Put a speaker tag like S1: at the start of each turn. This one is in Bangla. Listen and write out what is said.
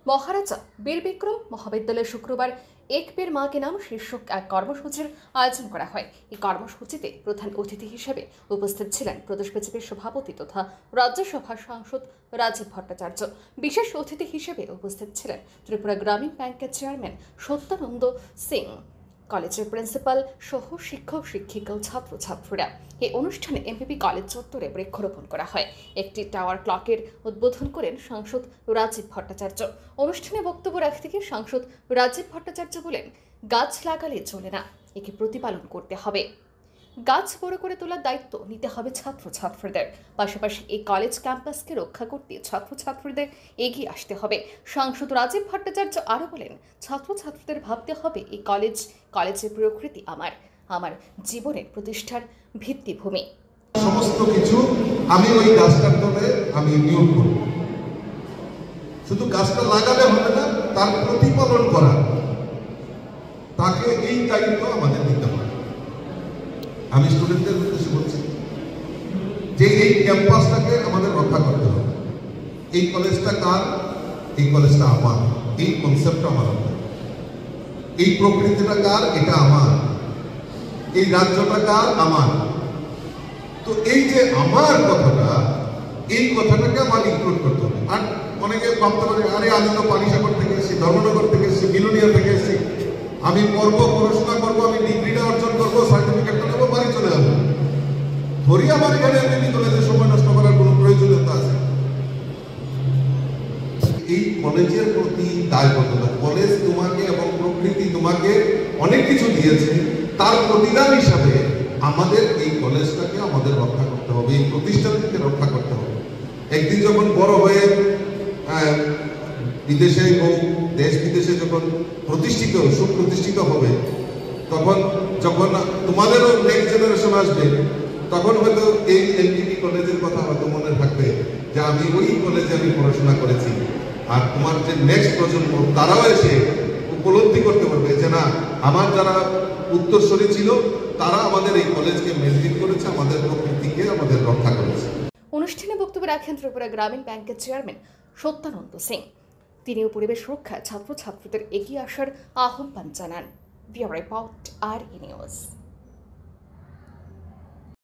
S1: মহারাজা বীর বিক্রম মহাবিদ্যালয়ে শুক্রবার এক পের মা কে নাম শীর্ষক এক কর্মসূচির আয়োজন করা হয়। এই কর্মসূচিতে প্রধান অতিথি হিসেবে উপস্থিত ছিলেন প্রদেশ বিজেপির সভাপতি তথা রাজ্যসভার সাংসদ রাজীব ভট্টাচার্য। বিশেষ অতিথি হিসেবে উপস্থিত ছিলেন ত্রিপুরা গ্রামীণ ব্যাংকের চেয়ারম্যান সত্যানন্দ সিং, কলেজের প্রিন্সিপাল সহ শিক্ষক শিক্ষিকা ও ছাত্রছাত্রীরা। এই অনুষ্ঠানে এমপিপি কলেজ চত্বরে বৃক্ষরোপণ করা হয়। একটি টাওয়ার ক্লকের উদ্বোধন করেন সাংসদ রাজীব ভট্টাচার্য। অনুষ্ঠানে বক্তব্য রাখতে গিয়ে সাংসদ রাজীব ভট্টাচার্য বলেন, গাছ লাগালে চলে না, একে প্রতিপালন করতে হবে। গাছ বড় করে তোলার দায়িত্ব নিতে হবে ছাত্রছাত্রীদের। পাশাপাশি এই কলেজ ক্যাম্পাসকে রক্ষা করতে ছাত্রছাত্রীদের এগিয়ে আসতে হবে। সাংসদ রাজীব ভট্টাচার্য আরও বলেন, ছাত্রছাত্রীদের ভাবতে হবে এই কলেজের প্রকৃতি আমার জীবনের প্রতিষ্ঠার ভিত্তিভূমি।
S2: সমস্ত কিছু আমি ওই গাছটার তলে আমি নিয়োগ করব। শুধু গাছটা লাগালে হবে না, তার প্রতিপালন করা, তাকে এই দায়িত্ব আমাদের দিতে হবে। আমি স্টুডেন্টদের উদ্দেশ্যে বলছি যে এই ক্যাম্পাসটাকে আমাদের রক্ষা করতে হবে। এই কলেজটা কার? এই কলেজটা আমার। এই কনসেপ্টটা আমার। এই প্রকৃতিটা কার? এটা আমার। এই রাজ্যটা কার? আমার। তো এই যে আমার কথাটা, এই কথাটাকে আমার ইনক্লুড করতে হবে। আর অনেকে ভাবতে পারে, আরে আমি তো পানিসাগর থেকে এসেছি, ধর্মনগর থেকে এসেছি, বিলোনিয়া থেকে এসেছি, আমি পড়বো, পড়াশোনা করবো, আমি ডিগ্রিটা অর্জন করবো, সার্টিফিকেটটা নেবো, বাড়ি চলে যাবো। ধরি আমার এখানে এমনি কলেজে সময় নষ্ট করার কোনো প্রয়োজনীয়তা আছে? এই কলেজের প্রতি দায়বদ্ধতা, কলেজ তোমাকে এবং প্রকৃতি তোমাকে অনেক কিছু দিয়েছে, তার প্রতিদান হিসাবে আমাদের এই কলেজটাকে আমাদের রক্ষা করতে হবে, এই প্রতিষ্ঠানকে রক্ষা করতে হবে। একদিন যখন বড় হয়ে বিদেশে হোক, দেশ বিদেশে যখন সুপ্রতিষ্ঠিত হবে, তখন যখন তোমাদেরও নেক্সট জেনারেশন আসবে, তখন হয়তো এই এলটিটি কলেজের কথা হয়তো মনে থাকবে যে আমি ওই কলেজে আমি পড়াশোনা করেছি। আর তোমার যে নেক্সট প্রজন্ম, তারাও এসে উপলব্ধি করতে পারবে যে না, আমার যারা উত্তরসূরি ছিল তারা আমাদের এই কলেজকে মেনটেন করেছে, আমাদের প্রকৃতিকে আমাদের রক্ষা করেছে।
S1: অনুষ্ঠানে বক্তব্য রাখেন ত্রিপুরা গ্রামীণ ব্যাংকের চেয়ারম্যান সত্যানন্দ সিং। তিনিও পরিবেশ রক্ষায় ছাত্রছাত্রীদের এগিয়ে আসার আহ্বান জানান। Bureau report, RE news.